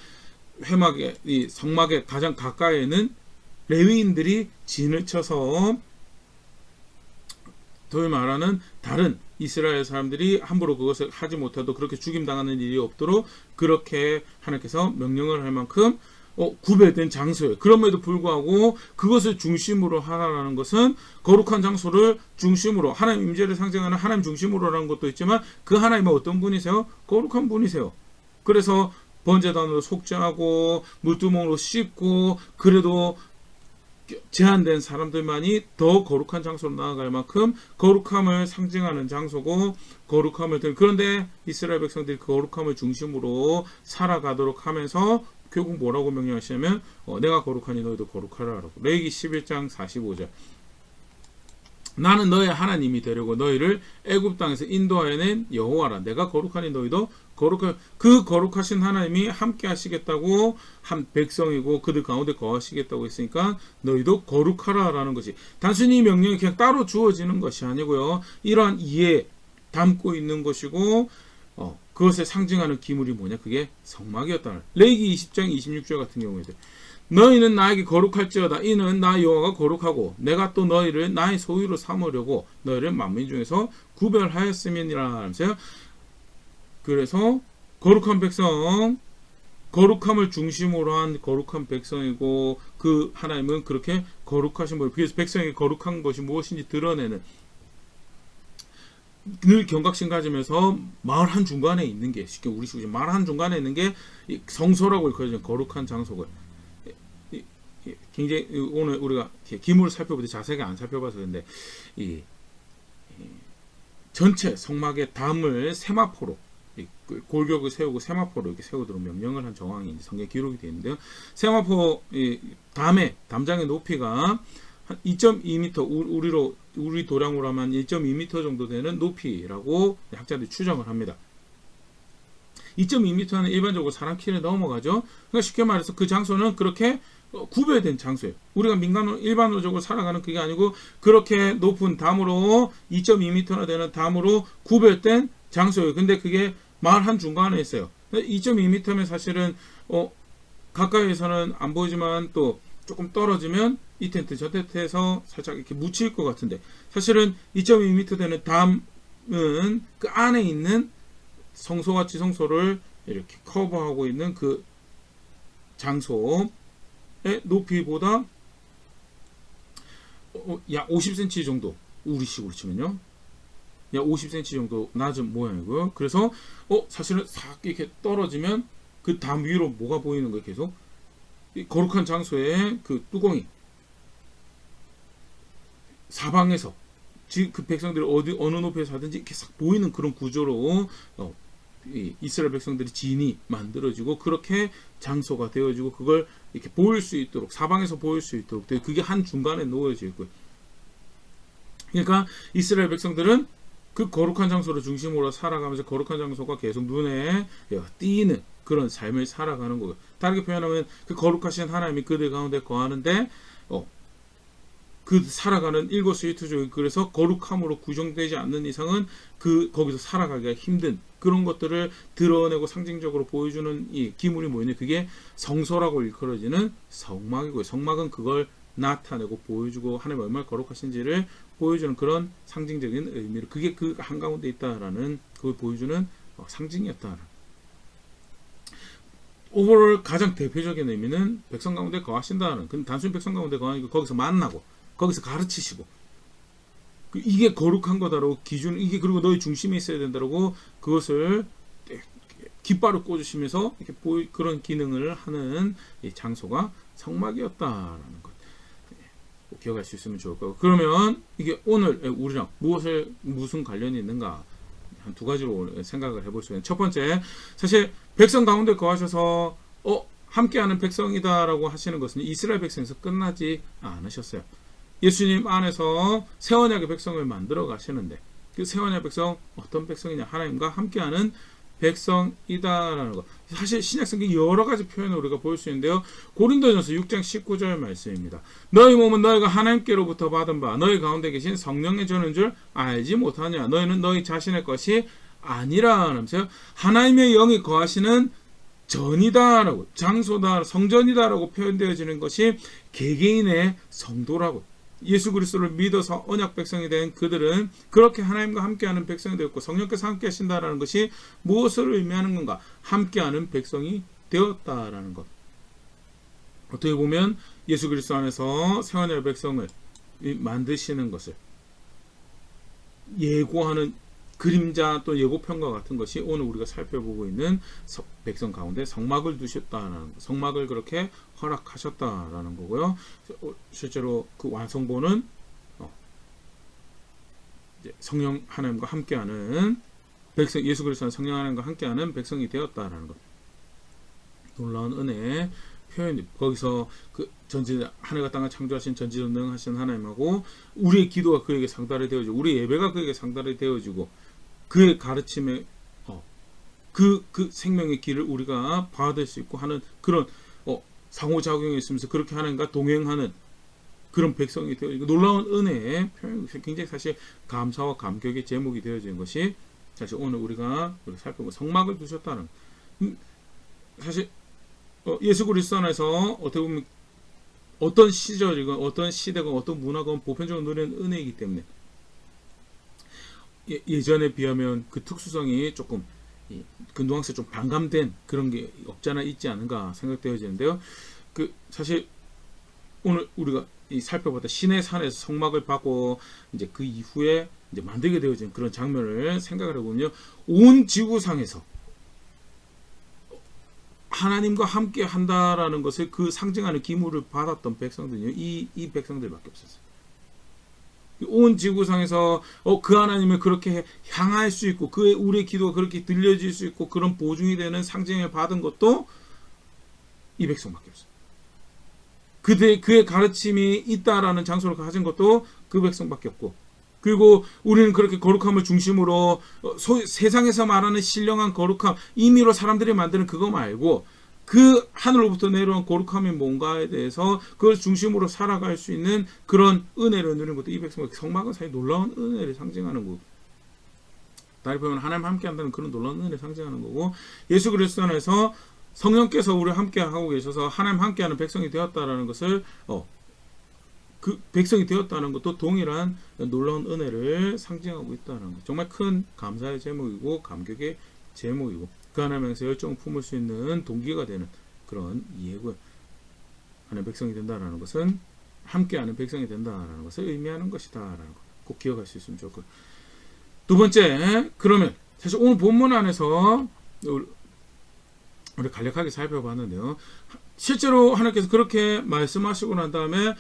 회막에, 이 성막에 가장 가까이에는 레위인들이 진을 쳐서, 소위 말하는 다른 이스라엘 사람들이 함부로 그것을 하지 못해도 그렇게 죽임당하는 일이 없도록 그렇게 하나님께서 명령을 할 만큼 구별된 장소예요. 그럼에도 불구하고 그것을 중심으로 하라는 것은, 거룩한 장소를 중심으로, 하나님 임재를 상징하는 하나님 중심으로라는 것도 있지만, 그 하나님은 어떤 분이세요? 거룩한 분이세요. 그래서 번제단으로 속죄하고 물두멍으로 씻고, 그래도 제한된 사람들만이 더 거룩한 장소로 나아갈 만큼 거룩함을 상징하는 장소고 거룩함을 그런데 이스라엘 백성들이 그 거룩함을 중심으로 살아가도록 하면서 결국 뭐라고 명령하시냐면 내가 거룩하니 너희도 거룩하라라고. 레위기 11장 45절. 나는 너의 하나님이 되려고 너희를 애굽 땅에서 인도하여 낸 여호와라. 내가 거룩하니 너희도 거룩하. 그 거룩하신 하나님이 함께 하시겠다고 한 백성이고 그들 가운데 거하시겠다고 했으니까 너희도 거룩하라라는 것이 단순히 이 명령이 그냥 따로 주어지는 것이 아니고요. 이러한 이해 담고 있는 것이고 그것을 상징하는 기물이 뭐냐? 그게 성막이었다. 레위기 20장 26절 같은 경우에도 너희는 나에게 거룩할지어다. 이는 나 여호와가 거룩하고 내가 또 너희를 나의 소유로 삼으려고 너희를 만민 중에서 구별하였음이니라 하면서요. 그래서 거룩한 백성, 거룩함을 중심으로 한 거룩한 백성이고 그 하나님은 그렇게 거룩하신 분. 그래서 백성이 거룩한 것이 무엇인지 드러내는 늘 경각심 가지면서 마을 한 중간에 있는 게 쉽게 우리 식으로 마을 한 중간에 있는 게 성소라고 일컬어지는 거룩한 장소고 굉장히 오늘 우리가 기물을 살펴볼 때 자세하게 안 살펴봐서 그런데 이 전체 성막의 담을 세마포로 골격을 세우고 세마포로 이렇게 세우도록 명령을 한 정황이 성경에 기록이 되어 있는데요. 세마포 담의 담장의 높이가 한 2.2m 우리 도량으로 하면 1.2m 정도 되는 높이라고 학자들이 추정을 합니다. 2.2m는 일반적으로 사람 키를 넘어가죠. 그러니까 쉽게 말해서 그 장소는 그렇게 구별된 장소예요. 우리가 일반적으로 살아가는 그게 아니고 그렇게 높은 담으로 2.2m나 되는 담으로 구별된 장소예요. 근데 그게 마을 한 중간에 있어요. 2.2m면 사실은 가까이에서는 안 보이지만 또 조금 떨어지면 이 텐트 저 텐트에서 살짝 이렇게 묻힐 것 같은데 사실은 2.2m 되는 담은 그 안에 있는 성소와 지성소를 이렇게 커버하고 있는 그 장소의 높이보다 약 50cm 정도 우리식으로 치면요. 약 50cm 정도 낮은 모양이고요. 그래서 사실은 싹 이렇게 떨어지면 그 담 위로 뭐가 보이는 거예요. 계속 이 거룩한 장소에 그 뚜껑이 사방에서 그 백성들이 어느 높이에서 하든지 이렇게 싹 보이는 그런 구조로 이스라엘 백성들이 진이 만들어지고 그렇게 장소가 되어지고 그걸 이렇게 보일 수 있도록 사방에서 보일 수 있도록 그게 한 중간에 놓여져 있고요. 그러니까 이스라엘 백성들은 그 거룩한 장소를 중심으로 살아가면서 거룩한 장소가 계속 눈에 띄는 그런 삶을 살아가는 거예요. 다르게 표현하면 그 거룩하신 하나님이 그들 가운데 거하는데 그 살아가는 일거수일투족 그래서 거룩함으로 구성되지 않는 이상은 거기서 살아가기가 힘든 그런 것들을 드러내고 상징적으로 보여주는 이 기물이 뭐냐 그게 성소라고 일컬어지는 성막이고요. 성막은 그걸 나타내고 보여주고 하나님 얼마나 거룩하신지를 보여주는 그런 상징적인 의미로 그게 그 한가운데 있다라는 그걸 보여주는 상징이었다. 오버롤 가장 대표적인 의미는 백성 가운데 거하신다는 근데 단순히 백성 가운데 거하니까 거기서 만나고 거기서 가르치시고 이게 거룩한 거다라고 기준 이게 그리고 너희 중심에 있어야 된다라고 그것을 깃발을 꽂으시면서 이렇게 그런 기능을 하는 이 장소가 성막이었다라는 것 기억할 수 있으면 좋을 거고 그러면 이게 오늘 우리랑 무슨 관련이 있는가 한 두 가지로 생각을 해볼 수 있는 첫 번째 사실 백성 가운데 거하셔서 함께하는 백성이다라고 하시는 것은 이스라엘 백성에서 끝나지 않으셨어요. 예수님 안에서 새 언약의 백성을 만들어 가시는데 그 새 언약 백성 어떤 백성이냐 하나님과 함께하는 백성이다라는 것. 사실 신약성경 여러 가지 표현을 우리가 볼 수 있는데요. 고린도전서 6장 19절 말씀입니다. 너희 몸은 너희가 하나님께로부터 받은 바 너희 가운데 계신 성령의 전인 줄 알지 못하냐. 너희는 너희 자신의 것이 아니라 하면서요. 하나님의 영이 거하시는 전이다라고 장소다 성전이다라고 표현되어지는 것이 개개인의 성도라고 예수 그리스도를 믿어서 언약 백성이 된 그들은 그렇게 하나님과 함께하는 백성이 되었고 성령께서 함께 하신다라는 것이 무엇을 의미하는 건가? 함께하는 백성이 되었다라는 것. 어떻게 보면 예수 그리스도 안에서 새 언약의 백성을 만드시는 것을 예고하는 그림자 또 예고편과 같은 것이 오늘 우리가 살펴보고 있는 백성 가운데 성막을 두셨다는, 성막을 그렇게 허락하셨다라는 거고요. 실제로 그 완성본은 이제 성령 하나님과 함께하는 백성, 예수 그리스도는 성령 하나님과 함께하는 백성이 되었다라는 것. 놀라운 은혜의 표현이, 거기서 그 전지 하늘과 땅을 창조하신 전지전능하신 하나님하고 우리의 기도가 그에게 상달이 되어지고 우리 예배가 그에게 상달이 되어지고 그의 가르침에 그 생명의 길을 우리가 받을 수 있고 하는 그런 상호작용이 있으면서 그렇게 하나님과 동행하는 그런 백성이 되어지고 놀라운 은혜의 표현, 굉장히 사실 감사와 감격의 제목이 되어지는 것이 사실 오늘 우리가 살펴본 성막을 두셨다는, 사실 예수 그리스도 안에서 어떻게 보면 어떤 시절이건 어떤 시대건 어떤 문화건 보편적으로 누리는 은혜이기 때문에 예전에 비하면 그 특수성이 조금 그 뉘앙스에 좀 반감된 그런 게 없지 않아 있지 않은가 생각되어지는데요. 그 사실 오늘 우리가 살펴봤던 신의 산에서 성막을 받고 이제 그 이후에 이제 만들게 되어진 그런 장면을 생각을 해보면요, 온 지구상에서 하나님과 함께 한다라는 것을 그 상징하는 기물을 받았던 백성들은요, 이 백성들밖에 없었어요. 온 지구상에서 그 하나님을 그렇게 향할 수 있고 그 우리의 기도가 그렇게 들려질 수 있고 그런 보증이 되는 상징을 받은 것도 이 백성밖에 없어요. 그의 가르침이 있다라는 장소를 가진 것도 그 백성밖에 없고, 그리고 우리는 그렇게 거룩함을 중심으로 세상에서 말하는 신령한 거룩함, 임의로 사람들이 만드는 그거 말고 그 하늘로부터 내려온 거룩함이 뭔가에 대해서 그걸 중심으로 살아갈 수 있는 그런 은혜를 누리는 것도 이 백성, 성막은 사실 놀라운 은혜를 상징하는 거고, 다시 보면 하나님 함께 한다는 그런 놀라운 은혜를 상징하는 거고, 예수 그리스도 안에서 성령께서 우리와 함께 하고 계셔서 하나님 함께하는 백성이 되었다라는 것을 그 백성이 되었다는 것도 동일한 놀라운 은혜를 상징하고 있다는 것. 정말 큰 감사의 제목이고 감격의 제목이고 그 하나님에서 열정을 품을 수 있는 동기가 되는 그런 이해고, 하나님 백성이 된다라는 것은 함께하는 백성이 된다라는 것을 의미하는 것이다라는 것. 꼭 기억할 수 있으면 좋을 것. 두 번째, 그러면 사실 오늘 본문 안에서 우리 간략하게 살펴봤는데요. 실제로 하나님께서 그렇게 말씀하시고 난 다음에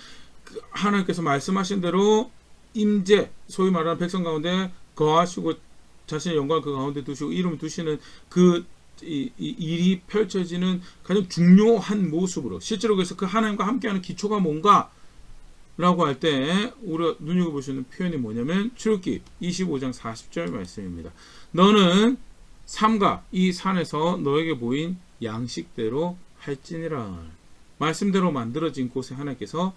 하나님께서 말씀하신 대로 임재, 소위 말하는 백성 가운데 거하시고 자신의 영광을 그 가운데 두시고 이름을 두시는 그 일이 펼쳐지는 가장 중요한 모습으로, 실제로 그래서 그 하나님과 함께하는 기초가 뭔가 라고 할 때 우리가 눈여겨볼 수 있는 표현이 뭐냐면 출애굽기 25장 40절 말씀입니다. 너는 삼가 이 산에서 너에게 보인 양식대로 할지니라. 말씀대로 만들어진 곳에 하나님께서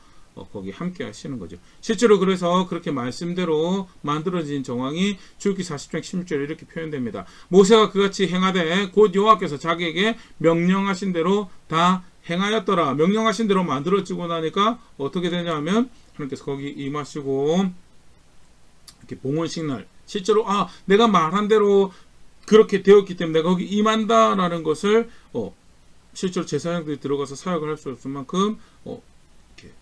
거기 함께 하시는 거죠. 실제로 그래서 그렇게 말씀대로 만들어진 정황이 출애굽기 40장 16절에 이렇게 표현됩니다. 모세가 그같이 행하되 곧 여호와께서 자기에게 명령하신 대로 다 행하였더라. 명령하신 대로 만들어지고 나니까 어떻게 되냐면 하나님께서 거기 임하시고 이렇게 봉헌식 날, 실제로 내가 말한 대로 그렇게 되었기 때문에 내가 거기 임한다라는 것을 실제로 제사장들이 들어가서 사역을 할 수 없을 만큼 이렇게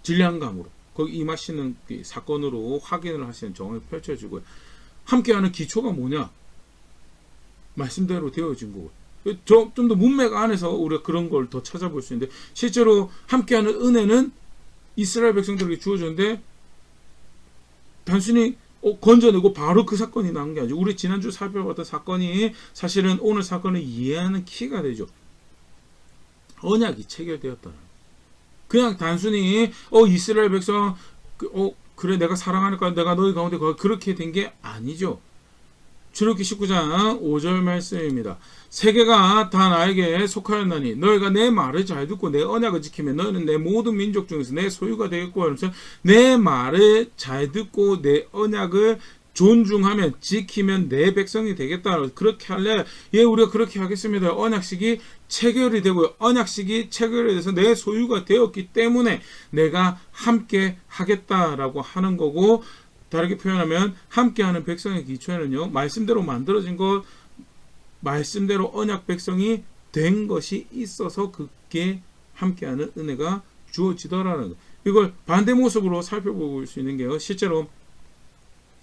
진량감으로 거기 임하시는 사건으로 확인을 하시는 정황이 펼쳐지고, 함께하는 기초가 뭐냐? 말씀대로 되어진 거고, 좀 더 문맥 안에서 우리가 그런 걸 더 찾아볼 수 있는데, 실제로 함께하는 은혜는 이스라엘 백성들에게 주어졌는데 단순히 건져내고 바로 그 사건이 나온 게 아니죠. 우리 지난주 살펴봤던 사건이 사실은 오늘 사건을 이해하는 키가 되죠. 언약이 체결되었다는, 그냥 단순히 이스라엘 백성 그래 내가 사랑하니까 내가 너희 가운데 그렇게 된 게 아니죠. 출애굽기 19장 5절 말씀입니다. 세계가 다 나에게 속하였나니 너희가 내 말을 잘 듣고 내 언약을 지키면 너희는 내 모든 민족 중에서 내 소유가 되겠고, 하면서 내 말을 잘 듣고 내 언약을 존중하면 지키면 내 백성이 되겠다. 그렇게 할래? 예, 우리가 그렇게 하겠습니다. 언약식이 체결이 되고요. 언약식이 체결이 돼서 내 소유가 되었기 때문에 내가 함께 하겠다라고 하는 거고, 다르게 표현하면 함께하는 백성의 기초에는요, 말씀대로 만들어진 것, 말씀대로 언약 백성이 된 것이 있어서 그게 함께하는 은혜가 주어지더라는 것. 이걸 반대 모습으로 살펴볼 수 있는 게요, 실제로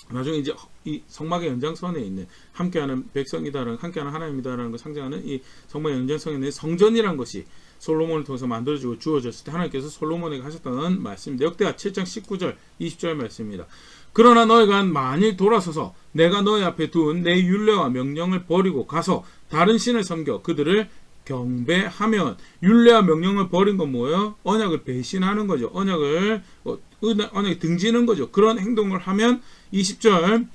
나중에 이제 이 성막의 연장선에 있는 함께하는 백성이다라는, 함께하는 하나님이다라는 걸 상징하는 이 성막의 연장선에 있는 성전이란 것이 솔로몬을 통해서 만들어지고 주어졌을 때 하나님께서 솔로몬에게 하셨다는 말씀입니다. 역대하 7장 19절 20절 말씀입니다. 그러나 너희가 만일 돌아서서 내가 너희 앞에 둔 내 율례와 명령을 버리고 가서 다른 신을 섬겨 그들을 경배하면, 율례와 명령을 버린 건 뭐예요? 언약을 배신하는 거죠. 언약을 등지는 거죠. 그런 행동을 하면 20절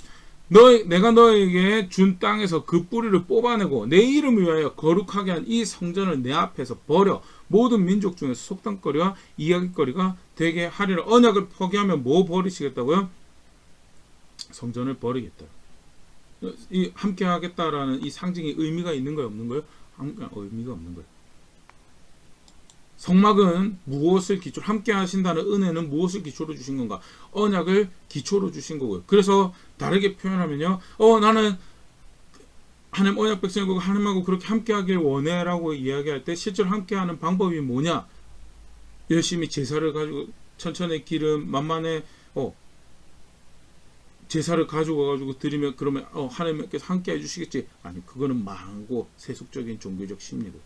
내가 너에게 준 땅에서 그 뿌리를 뽑아내고 내 이름을 위하여 거룩하게 한 이 성전을 내 앞에서 버려 모든 민족 중에서 속담거리와 이야기거리가 되게 하리라. 언약을 포기하면 뭐 버리시겠다고요? 성전을 버리겠다. 이 함께 하겠다라는 이 상징이 의미가 있는 거예요, 없는 거예요? 의미가 없는 거예요. 성막은 무엇을 기초로, 함께 하신다는 은혜는 무엇을 기초로 주신 건가? 언약을 기초로 주신 거고요. 그래서 다르게 표현하면요, 나는 하나님 언약 백성이고 하나님하고 그렇게 함께 하길 원해라고 이야기할 때 실제로 함께 하는 방법이 뭐냐? 열심히 제사를 가지고 천천히 기름 만만에 제사를 가지고 가지고 드리면 그러면 하나님께서 함께 해주시겠지. 아니, 그거는 망고 세속적인 종교적 심리고.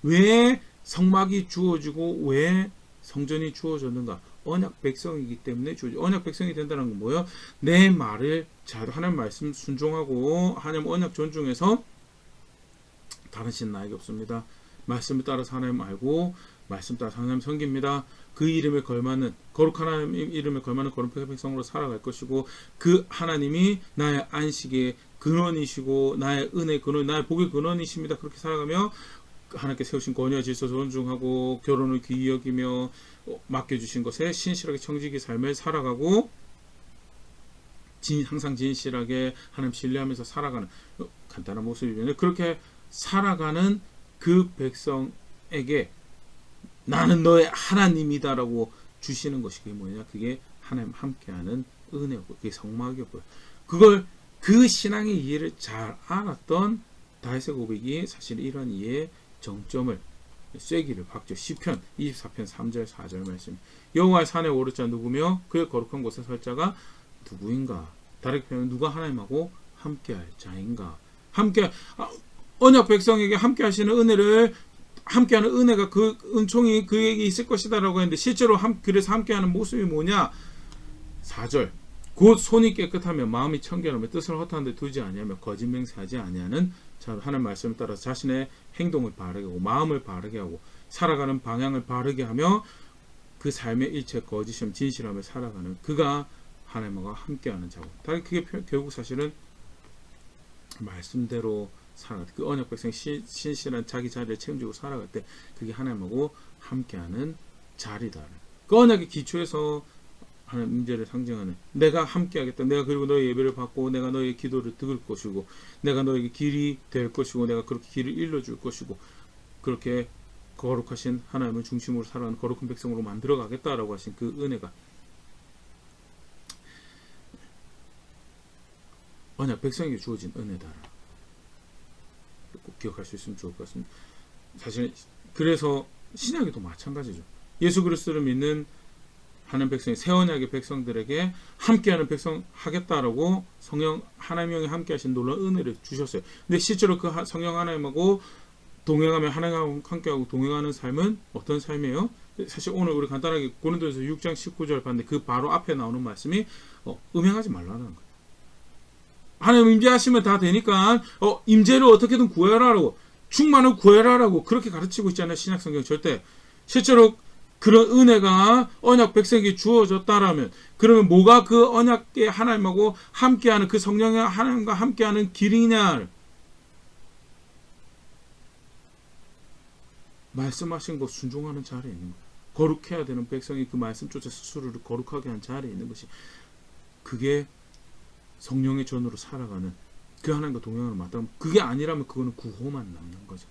왜 성막이 주어지고 왜 성전이 주어졌는가? 언약 백성이기 때문에 언약 백성이 된다는 건 뭐예요? 내 말을 잘 하나님 말씀 순종하고 하나님 언약 존중해서 다른 신 나에게 없습니다. 말씀을 따라서 하나님 알고 말씀 따라서 하나님 섬깁니다. 그 이름에 걸맞는 거룩한 하나님 이름에 걸맞는 거룩한 백성으로 살아갈 것이고, 그 하나님이 나의 안식의 근원이시고 나의 은혜 근원, 나의 복의 근원이십니다. 그렇게 살아가며 하나님께 세우신 권위와 질서 존중하고 결혼을 귀히 여기며 맡겨주신 것에 신실하게 청지기 삶을 살아가고 항상 진실하게 하나님 신뢰하면서 살아가는 간단한 모습이면, 그렇게 살아가는 그 백성에게 나는 너의 하나님이다라고 주시는 것이 그게 뭐냐? 그게 하나님 함께하는 은혜고 그게 성막이었고요. 그걸 그 신앙의 이해를 잘 알았던 다윗의 고백이 사실 이런 이해의 정점을 쐐기를 박죠. 시편 24편 3절 4절 말씀. 여호와의 산에 오를 자 누구며 그의 거룩한 곳에 설 자가 누구인가? 다르게 표현하면 누가 하나님하고 함께할 자인가? 함께 언약 백성에게 함께 하시는 은혜를, 함께하는 은혜가 그 은총이 그에게 있을 것이다라고 했는데 실제로 그래서 함께하는 모습이 뭐냐? 4절. 곧 손이 깨끗하며 마음이 청결하며 뜻을 허탄 데 두지 아니하며 거짓 맹세하지 아니하는 자, 하나님 말씀에 따라서 자신의 행동을 바르게 하고 마음을 바르게 하고 살아가는 방향을 바르게 하며 그 삶의 일체 거짓이면 진실함을 살아가는 그가 하나님과 함께하는 자고. 그게 결국 사실은 말씀대로 살아갈 때, 그 언약 백성 신실한 자기 자리를 책임지고 살아갈 때 그게 하나님하고 함께하는 자리다. 그 언약의 기초에서 하나님 문제를 상징하는, 내가 함께하겠다. 내가 그리고 너의 예배를 받고 내가 너의 기도를 들을 것이고 내가 너에게 길이 될 것이고 내가 그렇게 길을 일러줄 것이고 그렇게 거룩하신 하나님을 중심으로 살아가는 거룩한 백성으로 만들어 가겠다라고 하신 그 은혜가 언약 백성에게 주어진 은혜다. 꼭 기억할 수 있으면 좋을 것 같습니다. 사실 그래서 신약에도 마찬가지죠. 예수 그리스도를 믿는 하는 백성이 새 언약의 백성들에게 함께하는 백성 하겠다라고 성령 하나님이 함께하신 놀라운 은혜를 주셨어요. 근데 실제로 그 성령 하나님하고 동행하며 하나님하고 함께하고 동행하는 삶은 어떤 삶이에요? 사실 오늘 우리 간단하게 고린도전서 6장 19절 봤는데 그 바로 앞에 나오는 말씀이 음행하지 말라는 거예요. 하나님 임재하시면 다 되니까 임재를 어떻게든 구해라라고, 충만을 구해라라고 그렇게 가르치고 있잖아요. 신약 성경. 절대 실제로 그런 은혜가 언약 백성에게 주어졌다라면 그러면 뭐가 그 언약의 하나님하고 함께하는 그 성령의 하나님과 함께하는 길이냐? 말씀하신 것 순종하는 자리에 있는 거예요. 거룩해야 되는 백성이 그 말씀 쫓아 스스로를 거룩하게 한 자리에 있는 것이, 그게 성령의 전으로 살아가는 그 하나님과 동행하는 마땅함. 그게 아니라면 그거는 구호만 남는 거죠.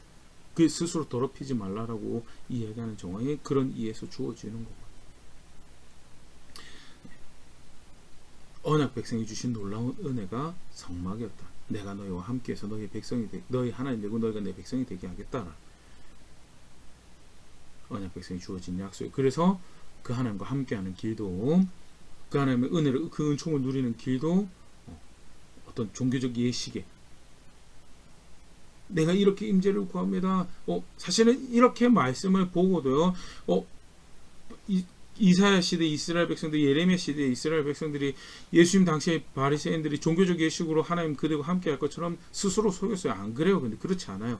그 스스로 더럽히지 말라라고 이야기하는 정황이 그런 이에서 주어지는 거고. 언약 백성이 주신 놀라운 은혜가 성막이었다. 내가 너희와 함께해서 너희 백성이 너희 하나님 되고 너희가 내 백성이 되게 하겠다. 언약 백성이 주어진 약속. 그래서 그 하나님과 함께하는 길도 그 하나님의 은혜를, 그 은총을 누리는 길도 어떤 종교적 예식에 내가 이렇게 임재를 구합니다. 사실은 이렇게 말씀을 보고도요. 이사야 시대 이스라엘 백성들, 예레미야 시대 이스라엘 백성들이 예수님 당시에 바리새인들이 종교적 예식으로 하나님 그들과 함께 할 것처럼 스스로 속였어요. 안 그래요? 근데 그렇지 않아요.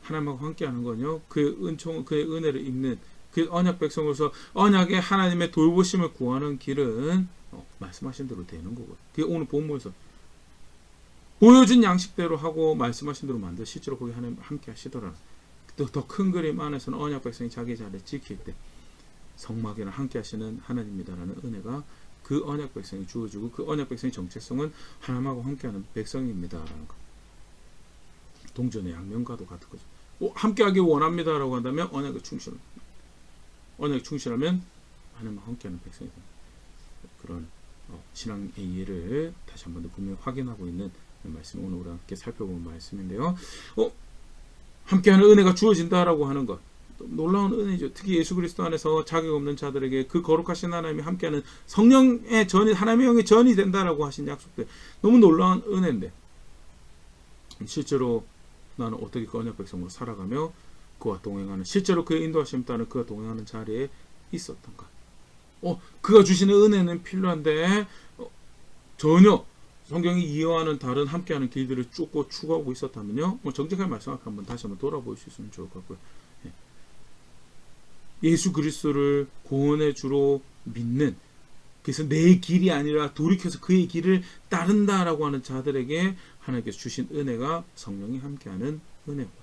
하나님하고 함께 하는 건요, 그의 은총, 그의 은혜를 입는 그 언약 백성으로서 언약의 하나님의 돌보심을 구하는 길은 말씀하신 대로 되는 거고요. 그게 오늘 본문에서 보여준 양식대로 하고 말씀하신 대로 만들, 실제로 거기 하나님 함께 하시더라. 더 큰 그림 안에서는 언약 백성이 자기 자리를 지킬 때 성막에는 함께 하시는 하나님이다라는 은혜가 그 언약 백성이 주어지고, 그 언약 백성의 정체성은 하나님하고 함께하는 백성입니다라는 것. 동전의 양면과도 같은 거죠. 함께하기 원합니다라고 한다면 언약에 충실합니다. 언약에 충실하면 하나님과 함께하는 백성이 됩니다. 그런 신앙의 이해를 다시 한 번 더 분명히 확인하고 있는 말씀, 오늘 우리가 함께 살펴본 말씀인데요. 함께하는 은혜가 주어진다라고 하는 것, 놀라운 은혜죠. 특히 예수 그리스도 안에서 자격 없는 자들에게 그 거룩하신 하나님이 함께하는 성령의 전이, 하나님의 영의 전이 된다라고 하신 약속들, 너무 놀라운 은혜인데 실제로 나는 어떻게 그 언약 백성으로 살아가며 그와 동행하는, 실제로 그의 인도하심 따라 그와 동행하는 자리에 있었던가. 그가 주시는 은혜는 필요한데 전혀 성경이 이어하는 다른 함께하는 길들을 쫓고 추구하고 있었다면요, 정직하게 말씀하고 다시 한번 돌아볼 수 있으면 좋을 것 같고요. 예수 그리스도를 구원의 주로 믿는, 그래서 내 길이 아니라 돌이켜서 그의 길을 따른다라고 하는 자들에게 하나님께서 주신 은혜가 성령이 함께하는 은혜입니다.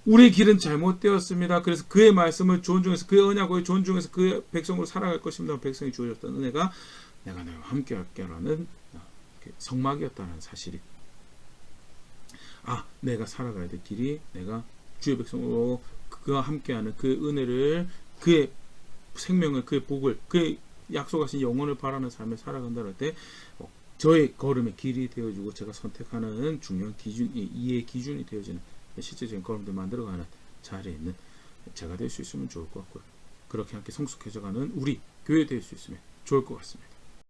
우리의 길은 잘못되었습니다. 그래서 그의 말씀을 존중해서, 그의 언약을 존중해서 그의 백성으로 살아갈 것입니다. 백성이 주어졌던 은혜가 내가 너와 함께할게라는 성막이었다는 사실이, 내가 살아가야 될 길이, 내가 주의 백성으로 그와 함께하는 그 은혜를, 그의 생명을, 그의 복을, 그의 약속하신 영혼을 바라는 삶을 살아간다 할 때 저의 걸음의 길이 되어주고 제가 선택하는 중요한 기준, 이해의 기준이 되어지는 실제적인 걸음들 만들어가는 자리에 있는 제가 될 수 있으면 좋을 것 같고요. 그렇게 함께 성숙해져가는 우리 교회 될 수 있으면 좋을 것 같습니다.